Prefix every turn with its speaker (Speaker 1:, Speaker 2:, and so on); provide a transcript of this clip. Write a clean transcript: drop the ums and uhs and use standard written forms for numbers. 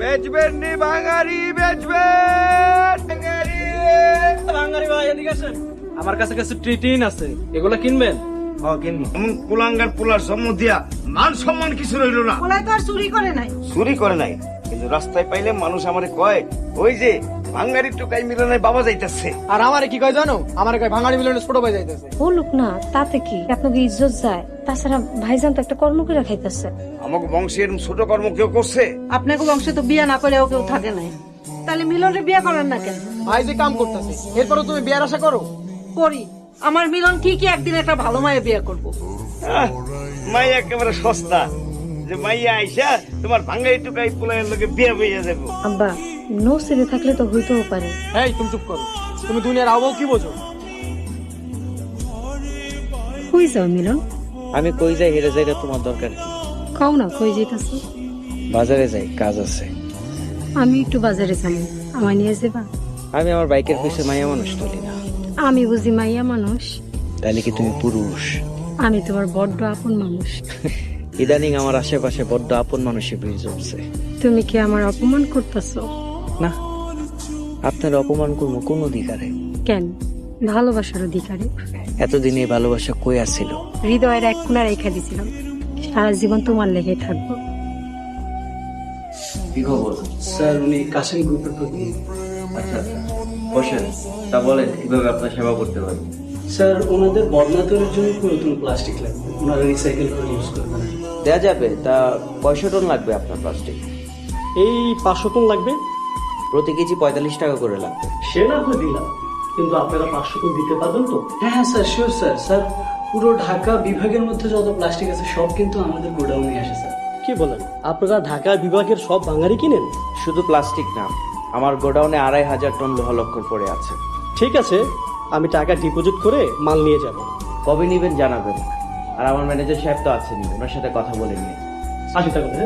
Speaker 1: বেচবেন নি ভাঙারি, বেচবেন ভাঙারি।
Speaker 2: বাঙালি ভাই এদিকে আসেন, আমার কাছে কিছু ট্রিটিন আছে, এগুলো কিনবেন?
Speaker 1: কিনবো। এমন কুলাঙ্গার পোলার জন্ম দিয়া মান সম্মান কিছু রইল না।
Speaker 3: পোলাই তো আর চুরি করে নাই।
Speaker 1: চুরি করে নাই, কিন্তু রাস্তায় পাইলে মানুষ আমারে কয় ওই যে ভাঙ্গারি টুকাই মিলনের বাবা যাইতেছে।
Speaker 2: আর আমারে কি কয় জানো? আমারে কয় ভাঙাড়ি মিলনের ছোট ভাই যাইতেছে।
Speaker 4: বলুক না, তাতে কি, আপনাকে ইজ্জত যায়। তাছাড়া ভাইজান তো একটা কর্ম করে খাইতেছে।
Speaker 1: আমাকে বংশের ছোট কর্ম কেউ করছে?
Speaker 3: আপনাকে বংশে তো বিয়া না করেও কেউ থাকে নাই, তাহলে মিলনের বিয়া করেন না কেন?
Speaker 2: ভাই যে কাম করতেছে, এরপরে তুমি বিয়ার আশা করো?
Speaker 3: করি। আমার মিলন ঠিকই একদিন একটা ভালো মায়ের বিয়া করবো।
Speaker 1: মাই একেবারে সস্তা, যে মাইয়া আইসা তোমার ভাঙ্গারি টুকাই পোলাইয়ের লোকে বিয়ে বইয়া যাবো।
Speaker 4: আব্বা, নসিবে থাকলে তো হইতেও পারে।
Speaker 2: এই তুমি চুপ করো, তুমি দুনিয়ার আবহাওয়া কি বোঝো?
Speaker 4: কই যাও মিলন?
Speaker 5: আমি কই যাই হেরে যাই তোমার দরকার কি?
Speaker 4: খাও না, কই যাইতাছো?
Speaker 5: বাজারে যাই, কাজ আছে।
Speaker 4: আমি একটু বাজারে যাবো, আমায় নিয়ে যাবা?
Speaker 5: আমি আমার বাইকের পিছনে মাইয়া মানুষ তুলি না।
Speaker 4: আমি বুঝি মাইয়া মানুষ?
Speaker 5: তাহলে কি তুমি পুরুষ?
Speaker 4: আমি তোমার বড্ড আপন মানুষ।
Speaker 5: ইদানিং আমার আশেপাশে বড্ড আপন মানুষই ভিড় জমছে।
Speaker 4: তুমি কি আমার অপমান করতেছো?
Speaker 5: না, আপনার অপমান করবো কোন অধিকারে?
Speaker 4: কেন? ভালোবাসার অধিকারে।
Speaker 5: এতদিন এই ভালোবাসা কই আসছিল?
Speaker 4: হৃদয়ের এক কোণা রেখা দিছিলাম, সারা জীবন তোমার লেগে থাকবো।
Speaker 5: কি খবর?
Speaker 2: স্যার, উনি কাশিম গ্রুপের প্রতিনিধি।
Speaker 5: আচ্ছা আচ্ছা, বসেন। তা বলেন কিভাবে আপনার সেবা করতে পারি?
Speaker 6: স্যার, ওনাদের বদনা তৈরির জন্য একটু নতুন প্লাস্টিক লাগবে, ওনারা রিসাইকেল করে ইউজ করবেন।
Speaker 5: দেয়া যাবে। তা কয়শো টন লাগবে আপনার প্লাস্টিক?
Speaker 6: এই 500 টন লাগবে।
Speaker 5: প্রতি কেজি 45 টাকা করে লাগবে।
Speaker 6: সে না হয় দিলাম, কিন্তু আপনারা 500 টন দিতে পারবেন তো? হ্যাঁ স্যার, শিওর স্যার। স্যার, পুরো ঢাকা বিভাগের মধ্যে যত প্লাস্টিক আছে সব কিন্তু আমাদের গোডাউনে আসে স্যার। কি বলেন, আপনারা ঢাকা বিভাগের সব ভাঙারি কিনেন?
Speaker 5: শুধু প্লাস্টিক না, আমার গোডাউনে 2500 টন লোহা লক্কর পড়ে আছে।
Speaker 6: ঠিক আছে, আমি টাকা ডিপোজিট করে মাল নিয়ে যাব।
Speaker 5: কবে নিবেন জানাবেন। আর আমার ম্যানেজার সাহেব তো আছেনই, ওনার সাথে কথা বলে নিয়ে।
Speaker 6: আসি তাহলে।